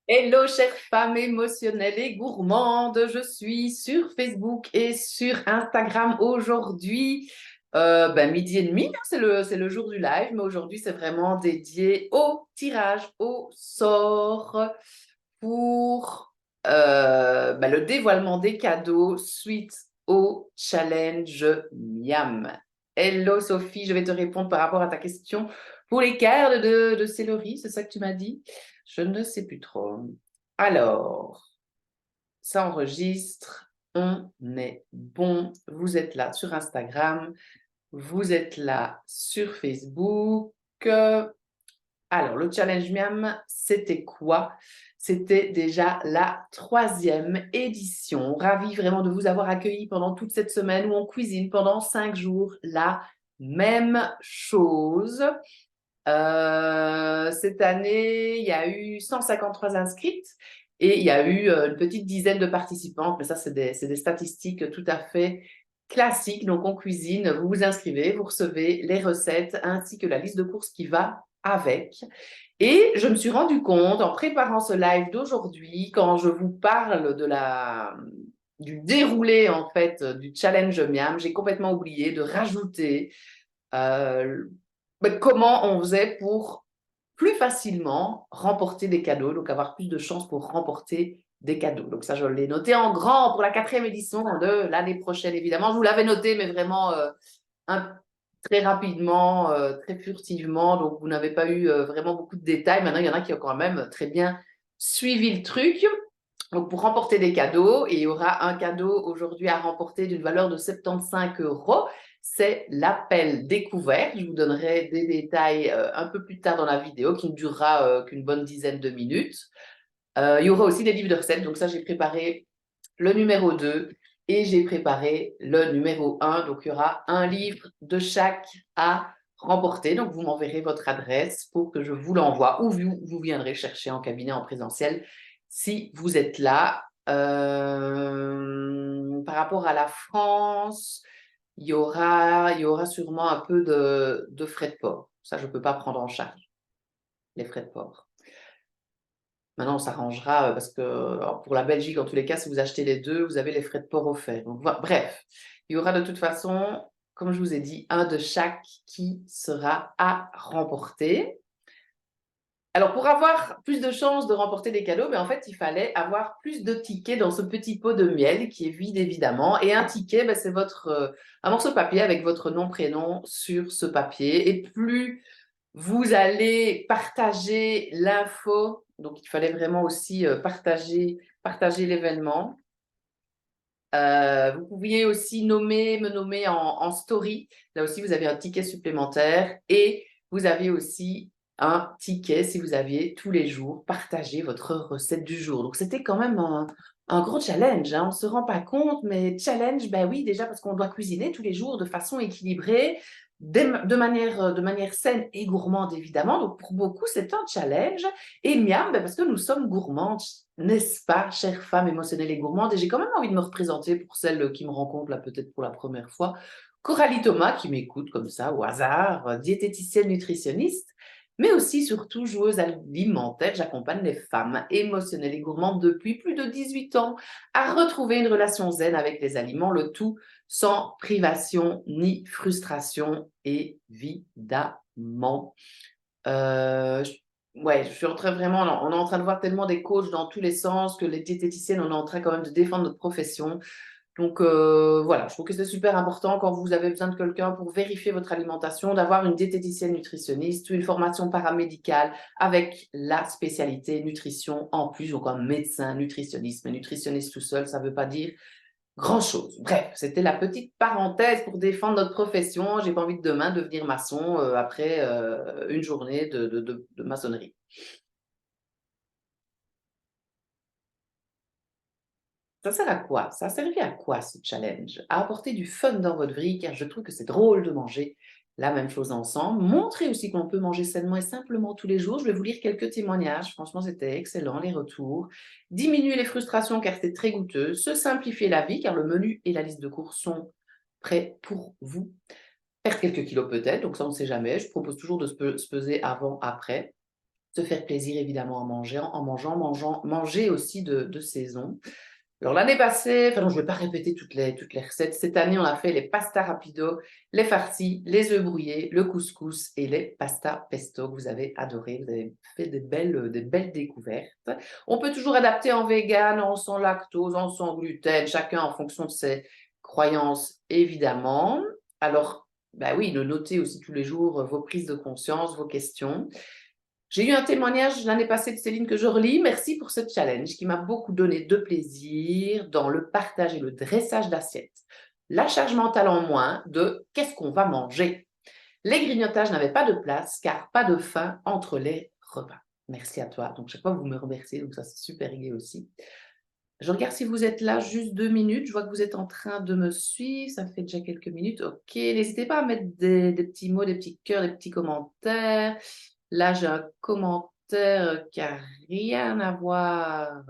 Hello, chères femmes émotionnelles et gourmandes. Je suis sur Facebook et sur Instagram aujourd'hui. Midi et demi, hein, c'est le jour du live, mais aujourd'hui, c'est vraiment dédié au tirage au sort pour le dévoilement des cadeaux suite au challenge Miam. Hello, Sophie, je vais te répondre par rapport à ta question pour les cartes de céleri, c'est ça que tu m'as dit? Je ne sais plus trop. Alors, ça enregistre. On est bon. Vous êtes là sur Instagram. Vous êtes là sur Facebook. Alors, le challenge Miam, c'était quoi? C'était déjà la 3e édition. Ravie vraiment de vous avoir accueilli pendant toute cette semaine où on cuisine pendant 5 jours la même chose. Cette année, il y a eu 153 inscrites et il y a eu une petite dizaine de participantes, mais ça, c'est des statistiques tout à fait classiques. Donc, on cuisine, vous vous inscrivez, vous recevez les recettes ainsi que la liste de courses qui va avec. Et je me suis rendu compte en préparant ce live d'aujourd'hui, quand je vous parle du déroulé en fait du challenge Miam, j'ai complètement oublié de rajouter euh, comment on faisait pour plus facilement remporter des cadeaux, donc avoir plus de chances pour remporter des cadeaux. Donc ça, je l'ai noté en grand pour la 4e édition de l'année prochaine, évidemment. Je vous l'avais noté, mais vraiment très rapidement, très furtivement, donc vous n'avez pas eu vraiment beaucoup de détails. Maintenant, il y en a qui ont quand même très bien suivi le truc. Donc, pour remporter des cadeaux, et il y aura un cadeau aujourd'hui à remporter d'une valeur de 75 euros, c'est l'appel découvert. Je vous donnerai des détails un peu plus tard dans la vidéo qui ne durera qu'une bonne dizaine de minutes. Il y aura aussi des livres de recettes. Donc ça, j'ai préparé le numéro 2 et j'ai préparé le numéro 1. Donc il y aura un livre de chaque à remporter. Donc vous m'enverrez votre adresse pour que je vous l'envoie ou vous viendrez chercher en cabinet en présentiel si vous êtes là. Par rapport à la France, il y aura sûrement un peu de frais de port. Ça, je ne peux pas prendre en charge, les frais de port. Maintenant, on s'arrangera parce que alors, pour la Belgique, en tous les cas, si vous achetez les deux, vous avez les frais de port offerts. Donc, bref, il y aura de toute façon, comme je vous ai dit, un de chaque qui sera à remporter. Alors, pour avoir plus de chances de remporter des cadeaux, en fait, il fallait avoir plus de tickets dans ce petit pot de miel qui est vide, évidemment. Et un ticket, c'est un morceau de papier avec votre nom, prénom sur ce papier. Et plus vous allez partager l'info, donc il fallait vraiment aussi partager l'événement. Vous pouviez aussi me nommer en story. Là aussi, vous avez un ticket supplémentaire et vous avez aussi un ticket si vous aviez tous les jours partagé votre recette du jour. Donc, c'était quand même un gros challenge, hein. On ne se rend pas compte, mais challenge, ben oui, déjà parce qu'on doit cuisiner tous les jours de façon équilibrée, de manière saine et gourmande, évidemment. Donc, pour beaucoup, c'est un challenge. Et miam, parce que nous sommes gourmandes, n'est-ce pas, chère femme émotionnelle et gourmande? Et j'ai quand même envie de me représenter pour celles qui me rencontrent là peut-être pour la première fois. Coralie Thomas, qui m'écoute comme ça au hasard, diététicienne nutritionniste, mais aussi surtout joueuse alimentaire. J'accompagne les femmes émotionnelles et gourmandes depuis plus de 18 ans à retrouver une relation zen avec les aliments, le tout sans privation ni frustration, évidemment. Euh, ouais, je suis en train vraiment, on est en train de voir tellement des coachs dans tous les sens que les diététiciennes, on est en train quand même de défendre notre profession. Donc voilà, je trouve que c'est super important quand vous avez besoin de quelqu'un pour vérifier votre alimentation, d'avoir une diététicienne nutritionniste ou une formation paramédicale avec la spécialité nutrition en plus, donc un médecin nutritionniste. Mais nutritionniste tout seul, ça ne veut pas dire grand-chose. Bref, c'était la petite parenthèse pour défendre notre profession. J'ai pas envie de demain devenir maçon après une journée de maçonnerie. Ça sert à quoi? Ça a servi à quoi ce challenge? À apporter du fun dans votre vie, car je trouve que c'est drôle de manger la même chose ensemble. Montrer aussi qu'on peut manger sainement et simplement tous les jours. Je vais vous lire quelques témoignages. Franchement, c'était excellent, les retours. Diminuer les frustrations, car c'est très goûteux. Se simplifier la vie, car le menu et la liste de courses sont prêts pour vous. Perdre quelques kilos peut-être, donc ça on ne sait jamais. Je propose toujours de se peser avant, après. se faire plaisir évidemment manger aussi de saison. Alors l'année passée, enfin non, je ne vais pas répéter toutes les recettes. Cette année, on a fait les pasta rapido, les farcis, les œufs brouillés, le couscous et les pasta pesto que vous avez adoré. Vous avez fait des belles découvertes. On peut toujours adapter en vegan, en sans lactose, en sans gluten, chacun en fonction de ses croyances, évidemment. Alors, bah oui, notez aussi tous les jours vos prises de conscience, vos questions. J'ai eu un témoignage l'année passée de Céline que je relis. Merci pour ce challenge qui m'a beaucoup donné de plaisir dans le partage et le dressage d'assiettes. La charge mentale en moins de qu'est-ce qu'on va manger. Les grignotages n'avaient pas de place car pas de faim entre les repas. Merci à toi. Donc, chaque fois, vous me remerciez. Donc, ça, c'est super gai aussi. Je regarde si vous êtes là juste 2 minutes. Je vois que vous êtes en train de me suivre. Ça fait déjà quelques minutes. OK. N'hésitez pas à mettre des petits mots, des petits cœurs, des petits commentaires. Là, j'ai un commentaire qui n'a rien à voir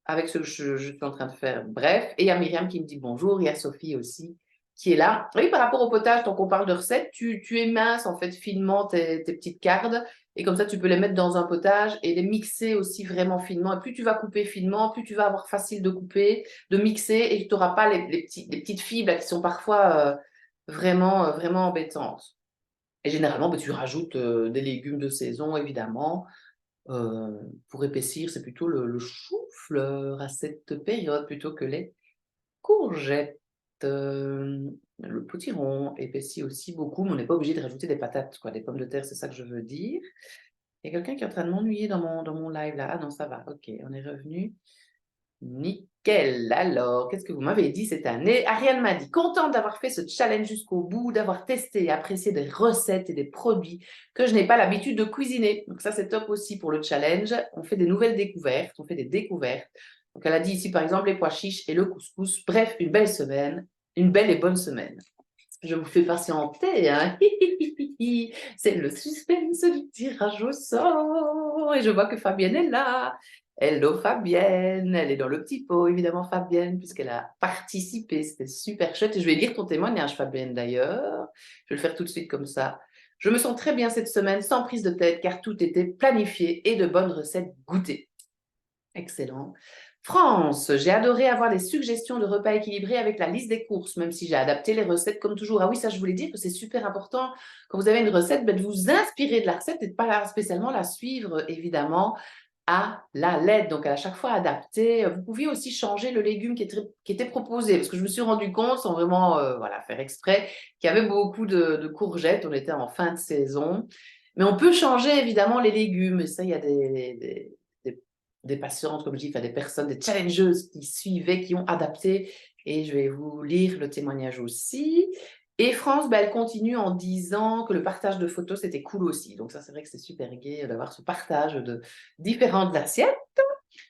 avec ce que je suis en train de faire. Bref, et il y a Myriam qui me dit bonjour. Il y a Sophie aussi qui est là. Oui, par rapport au potage, donc on parle de recettes, tu éminces en fait finement tes petites cardes et comme ça, tu peux les mettre dans un potage et les mixer aussi vraiment finement. Et plus tu vas couper finement, plus tu vas avoir facile de couper, de mixer et tu n'auras pas les petites fibres là, qui sont parfois vraiment embêtantes. Et généralement, bah, tu rajoutes des légumes de saison, évidemment. Pour épaissir, c'est plutôt le chou-fleur à cette période plutôt que les courgettes. Le potiron épaissit aussi beaucoup, mais on n'est pas obligé de rajouter des patates, quoi, des pommes de terre, c'est ça que je veux dire. Il y a quelqu'un qui est en train de m'ennuyer dans mon live là. Ah non, ça va, ok, on est revenu. Nickel. Alors, qu'est-ce que vous m'avez dit cette année? Ariane m'a dit, contente d'avoir fait ce challenge jusqu'au bout, d'avoir testé et apprécié des recettes et des produits que je n'ai pas l'habitude de cuisiner. Donc ça, c'est top aussi pour le challenge. On fait des nouvelles découvertes, on fait des découvertes. Donc elle a dit ici, par exemple, les pois chiches et le couscous. Bref, une belle semaine, une belle et bonne semaine. Je vous fais patienter, hein. C'est le suspense du tirage au sort. Et je vois que Fabienne est là. Hello Fabienne, elle est dans le petit pot, évidemment Fabienne, puisqu'elle a participé. C'était super chouette. Et je vais lire ton témoignage, Fabienne, d'ailleurs. Je vais le faire tout de suite comme ça. Je me sens très bien cette semaine, sans prise de tête, car tout était planifié et de bonnes recettes goûtées. Excellent. France, j'ai adoré avoir des suggestions de repas équilibrés avec la liste des courses, même si j'ai adapté les recettes comme toujours. Ah oui, ça je voulais dire que c'est super important quand vous avez une recette, de vous inspirer de la recette et de pas spécialement la suivre, évidemment, à la lettre. Donc à chaque fois adapter. Vous pouviez aussi changer le légume qui était proposé, parce que je me suis rendu compte, sans vraiment faire exprès, qu'il y avait beaucoup de courgettes. On était en fin de saison. Mais on peut changer évidemment les légumes. Et ça, il y a des patientes, comme je dis, enfin, des personnes, des challengeuses qui suivaient, qui ont adapté. Et je vais vous lire le témoignage aussi. Et France, elle continue en disant que le partage de photos, c'était cool aussi. Donc ça, c'est vrai que c'est super gai d'avoir ce partage de différentes assiettes.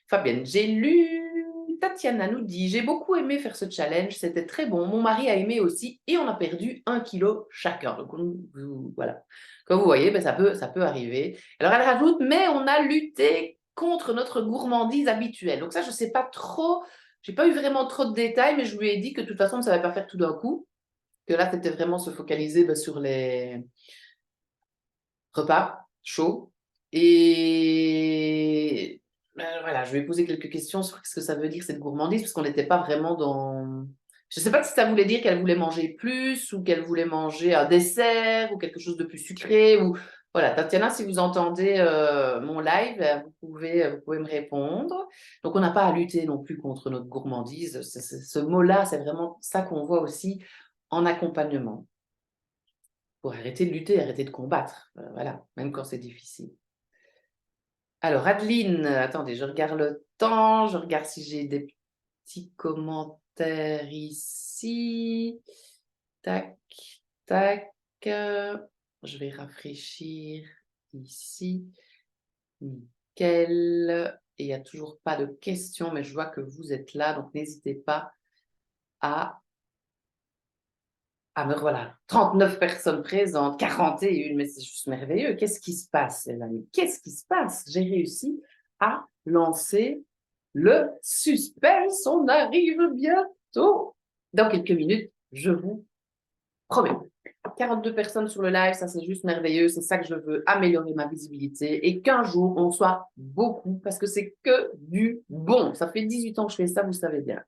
Fabienne, j'ai lu. Tatiana nous dit, j'ai beaucoup aimé faire ce challenge, c'était très bon. Mon mari a aimé aussi et on a perdu 1 kilo chacun. Donc voilà. Comme vous voyez, ça peut arriver. Alors elle rajoute, mais on a lutté contre notre gourmandise habituelle. Donc ça, je ne sais pas trop, j'ai pas eu vraiment trop de détails, mais je lui ai dit que de toute façon, ça ne va pas faire tout d'un coup. Que là, c'était vraiment se focaliser sur les repas chauds. Et voilà, je vais poser quelques questions sur ce que ça veut dire cette gourmandise, parce qu'on n'était pas vraiment dans... Je ne sais pas si ça voulait dire qu'elle voulait manger plus ou qu'elle voulait manger un dessert ou quelque chose de plus sucré. Ou... Voilà, Tatiana, si vous entendez mon live, vous pouvez me répondre. Donc, on n'a pas à lutter non plus contre notre gourmandise. Ce mot-là, c'est vraiment ça qu'on voit aussi en accompagnement. Pour arrêter de lutter, arrêter de combattre. Voilà, même quand c'est difficile. Alors, Adeline, attendez, je regarde le temps, je regarde si j'ai des petits commentaires ici. Tac, tac. Je vais rafraîchir ici. Nickel. Et il n'y a toujours pas de questions, mais je vois que vous êtes là, donc n'hésitez pas à... Ah, mais voilà, 39 personnes présentes, 41, mais c'est juste merveilleux. Qu'est-ce qui se passe, les amis? Qu'est-ce qui se passe? J'ai réussi à lancer le suspense. On arrive bientôt. Dans quelques minutes, je vous promets. 42 personnes sur le live, ça c'est juste merveilleux. C'est ça que je veux, améliorer ma visibilité. Et qu'un jour, on soit beaucoup, parce que c'est que du bon. Ça fait 18 ans que je fais ça, vous savez bien.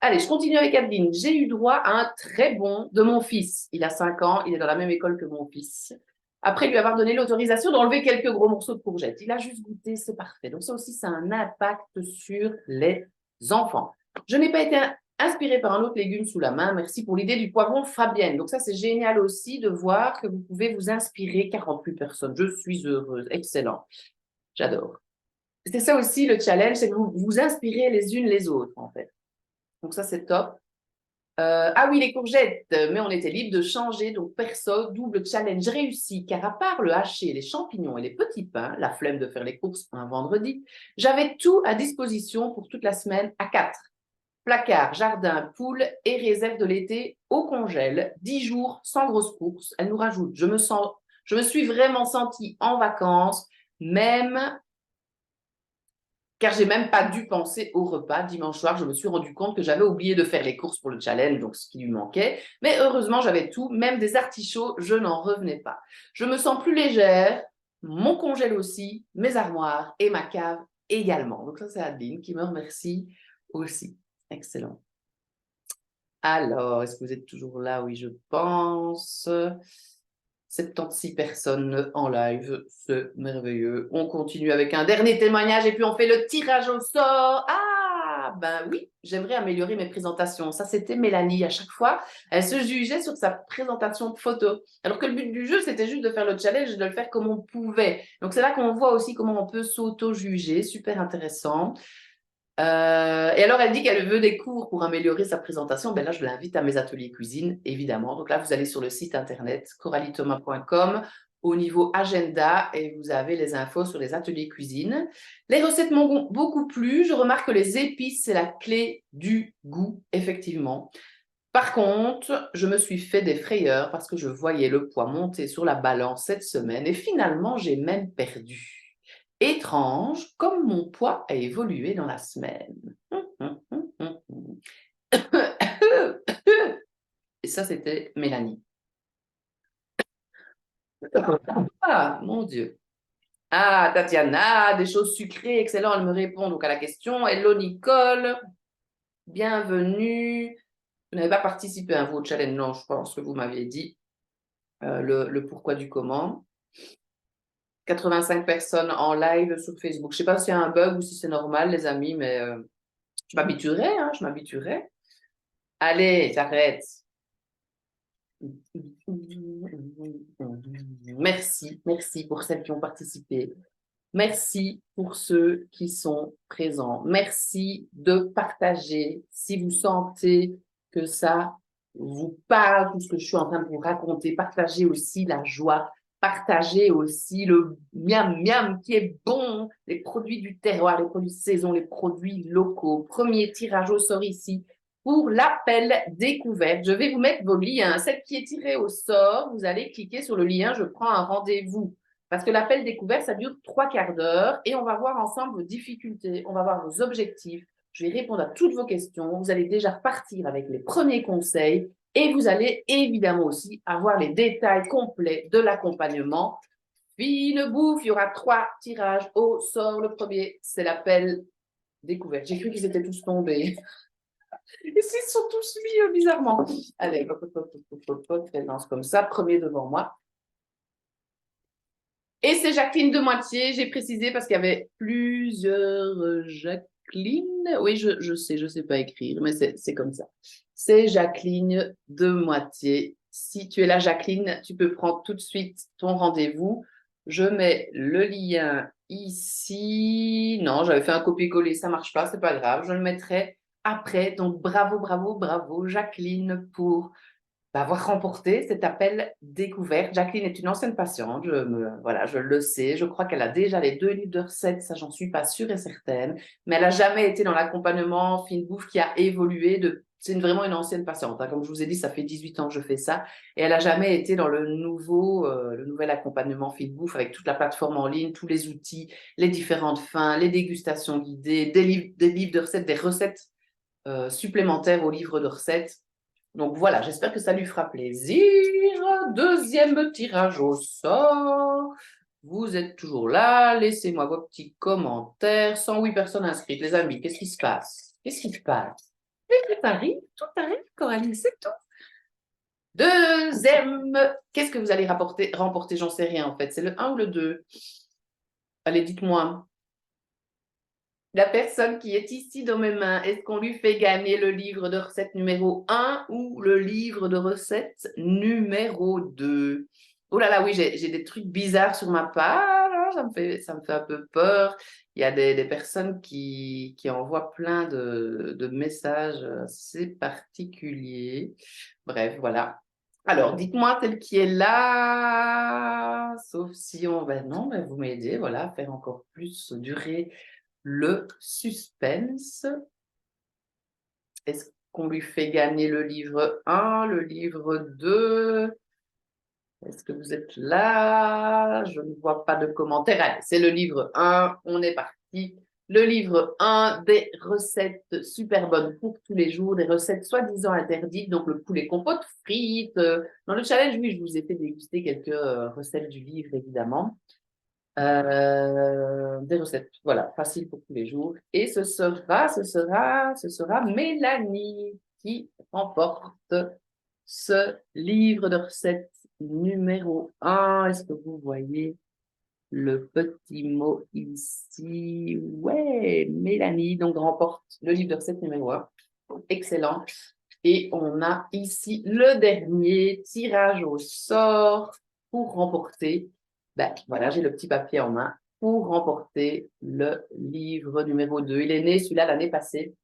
Allez, je continue avec Adeline. J'ai eu droit à un très bon de mon fils. Il a 5 ans, il est dans la même école que mon fils. Après lui avoir donné l'autorisation d'enlever quelques gros morceaux de courgettes. Il a juste goûté, c'est parfait. Donc ça aussi, ça a un impact sur les enfants. Je n'ai pas été inspirée par un autre légume sous la main. Merci pour l'idée du poivron Fabienne. Donc ça, c'est génial aussi de voir que vous pouvez vous inspirer. 48 personnes. Je suis heureuse. Excellent. J'adore. C'est ça aussi le challenge, c'est que vous vous inspirez les unes les autres, en fait. Donc ça, c'est top. Ah oui, les courgettes, mais on était libre de changer. Donc perso, double challenge réussi, car à part le haché, les champignons et les petits pains, la flemme de faire les courses un vendredi, j'avais tout à disposition pour toute la semaine à 4. Placard, jardin, poule et réserve de l'été au congèle. 10 jours sans grosses courses. Elle nous rajoute, je me suis vraiment sentie en vacances, même car j'ai même pas dû penser au repas. Dimanche soir, je me suis rendu compte que j'avais oublié de faire les courses pour le challenge, donc ce qui lui manquait. Mais heureusement, j'avais tout, même des artichauts, je n'en revenais pas. Je me sens plus légère, mon congèle aussi, mes armoires et ma cave également. Donc ça, c'est Adeline qui me remercie aussi. Excellent. Alors, est-ce que vous êtes toujours là? Oui, je pense. 76 personnes en live, c'est merveilleux. On continue avec un dernier témoignage et puis on fait le tirage au sort. Ah, ben oui, j'aimerais améliorer mes présentations. Ça, c'était Mélanie. À chaque fois, elle se jugeait sur sa présentation de photo. Alors que le but du jeu, c'était juste de faire le challenge et de le faire comme on pouvait. Donc, c'est là qu'on voit aussi comment on peut s'auto-juger. Super intéressant. Et alors, elle dit qu'elle veut des cours pour améliorer sa présentation. Ben là, je l'invite à mes ateliers cuisine, évidemment. Donc là, vous allez sur le site internet coralithomas.com au niveau agenda et vous avez les infos sur les ateliers cuisine. Les recettes m'ont beaucoup plu. Je remarque que les épices, c'est la clé du goût, effectivement. Par contre, je me suis fait des frayeurs parce que je voyais le poids monter sur la balance cette semaine et finalement, j'ai même perdu. Étrange, comme mon poids a évolué dans la semaine. Et ça, c'était Mélanie. Ah, mon Dieu. Ah, Tatiana, des choses sucrées, excellent. Elle me répond donc à la question. Hello, Nicole. Bienvenue. Vous n'avez pas participé à vos challenges, non, je pense que vous m'aviez dit le pourquoi du comment. 85 personnes en live sur Facebook. Je ne sais pas s'il y a un bug ou si c'est normal, les amis, mais je m'habituerai, je m'habituerai. Allez, j'arrête. Merci pour celles qui ont participé. Merci pour ceux qui sont présents. Merci de partager. Si vous sentez que ça vous parle, tout ce que je suis en train de vous raconter, partagez aussi la joie, partagez aussi le miam miam qui est bon, les produits du terroir, les produits de saison, les produits locaux. Premier tirage au sort ici pour l'appel découverte. Je vais vous mettre vos liens. Celle qui est tirée au sort, vous allez cliquer sur le lien « Je prends un rendez-vous ». Parce que l'appel découverte, ça dure 3/4 d'heure et on va voir ensemble vos difficultés, on va voir vos objectifs. Je vais répondre à toutes vos questions. Vous allez déjà repartir avec les premiers conseils et vous allez évidemment aussi avoir les détails complets de l'accompagnement. Fine bouffe, il y aura 3 tirages au sort. Le premier, c'est l'appel découverte. J'ai cru qu'ils étaient tous tombés. Et s'ils sont tous mis bizarrement. Allez, présence comme ça, premier devant moi. Et c'est Jacqueline de Moitié, j'ai précisé parce qu'il y avait plusieurs Jacqueline. Oui, je sais pas écrire, mais c'est comme ça. C'est Jacqueline de Moitié. Si tu es là, Jacqueline, tu peux prendre tout de suite ton rendez-vous. Je mets le lien ici. Non, j'avais fait un copier-coller, ça marche pas, c'est pas grave. Je le mettrai après. Donc, bravo, bravo, bravo, Jacqueline, pour avoir remporté cet appel découverte. Jacqueline est une ancienne patiente, voilà, je le sais. Je crois qu'elle a déjà les 2 livres de recettes, ça j'en suis pas sûre et certaine. Mais elle n'a jamais été dans l'accompagnement fine bouffe qui a évolué. C'est vraiment une ancienne patiente. Comme je vous ai dit, ça fait 18 ans que je fais ça. Et elle n'a jamais été dans le nouvel accompagnement fine bouffe avec toute la plateforme en ligne, tous les outils, les différentes fins, les dégustations guidées, des livres de recettes, des recettes supplémentaires aux livres de recettes. Donc voilà, j'espère que ça lui fera plaisir. Deuxième tirage au sort. Vous êtes toujours là. Laissez-moi vos petits commentaires. 108 personnes inscrites. Les amis, qu'est-ce qui se passe? Qu'est-ce qui se passe? Tout arrive, Coralie, c'est tout. Deuxième, qu'est-ce que vous allez remporter? J'en sais rien en fait. C'est le 1 ou le 2? Allez, dites-moi. La personne qui est ici dans mes mains, est-ce qu'on lui fait gagner le livre de recettes numéro 1 ou le livre de recettes numéro 2? Oh là là, oui, j'ai des trucs bizarres sur ma page, hein, ça me fait un peu peur. Il y a des personnes qui envoient plein de messages assez particuliers. Bref, voilà. Alors, dites-moi celle qui est là, sauf si on... Ben non, ben vous m'aidez, voilà, à faire encore plus durer le suspense. Est-ce qu'on lui fait gagner le livre 1, le livre 2? Est-ce que vous êtes là? Je ne vois pas de commentaires. Allez, c'est le livre 1, on est parti. Le livre 1, des recettes super bonnes pour tous les jours, des recettes soi-disant interdites, donc le poulet compote frites. Dans le challenge, oui, je vous ai fait déguster quelques recettes du livre, évidemment. Des recettes, voilà, faciles pour tous les jours. Et ce sera Mélanie qui remporte ce livre de recettes numéro 1. Est-ce que vous voyez le petit mot ici? Ouais, Mélanie, donc remporte le livre de recettes numéro 1. Excellent. Et on a ici le dernier tirage au sort pour remporter. Ben, voilà, j'ai le petit papier en main pour remporter le livre numéro 2. Il est né, celui-là, l'année passée,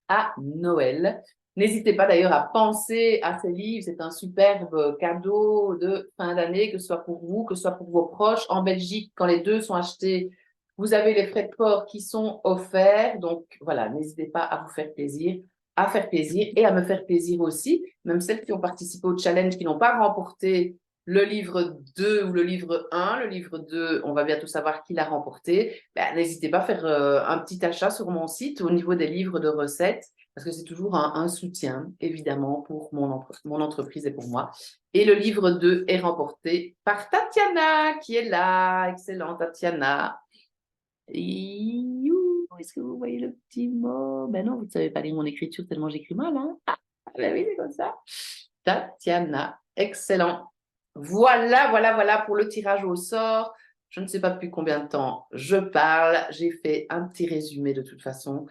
à Noël. N'hésitez pas d'ailleurs à penser à ces livres. C'est un superbe cadeau de fin d'année, que ce soit pour vous, que ce soit pour vos proches. En Belgique, quand les deux sont achetés, vous avez les frais de port qui sont offerts. Donc voilà, n'hésitez pas à vous faire plaisir, à faire plaisir et à me faire plaisir aussi. Même celles qui ont participé au challenge, qui n'ont pas remporté le livre 2 ou le livre 1. Le livre 2, on va bientôt savoir qui l'a remporté. Ben, n'hésitez pas à faire un petit achat sur mon site au niveau des livres de recettes, parce que c'est toujours un soutien, évidemment, pour mon entreprise et pour moi. Et le livre 2 est remporté par Tatiana, qui est là. Excellent, Tatiana. Est-ce que vous voyez le petit mot? Ben non, vous ne savez pas lire mon écriture tellement j'écris mal, hein? Ah, ben oui, c'est comme ça. Tatiana, excellent. Voilà pour le tirage au sort. Je ne sais pas depuis combien de temps je parle. J'ai fait un petit résumé de toute façon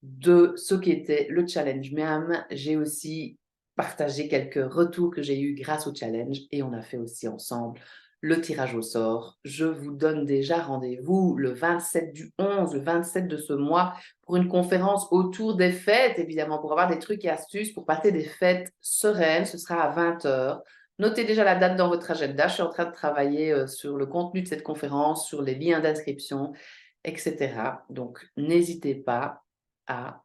de ce qu'était le challenge Miam. J'ai aussi partagé quelques retours que j'ai eus grâce au challenge et on a fait aussi ensemble le tirage au sort. Je vous donne déjà rendez-vous le 27 du 11, le 27 de ce mois, pour une conférence autour des fêtes, évidemment, pour avoir des trucs et astuces pour passer des fêtes sereines. Ce sera à 20h. Notez déjà la date dans votre agenda. Je suis en train de travailler sur le contenu de cette conférence, sur les liens d'inscription, etc. Donc, n'hésitez pas à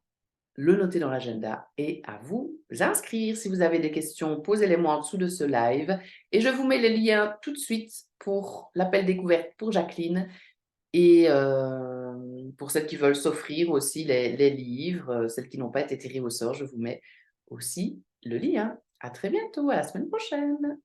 le noter dans l'agenda et à vous inscrire. Si vous avez des questions, posez-les-moi en dessous de ce live. Et je vous mets les liens tout de suite pour l'appel découverte pour Jacqueline et pour celles qui veulent s'offrir aussi les livres, celles qui n'ont pas été tirées au sort, je vous mets aussi le lien. À très bientôt, à la semaine prochaine.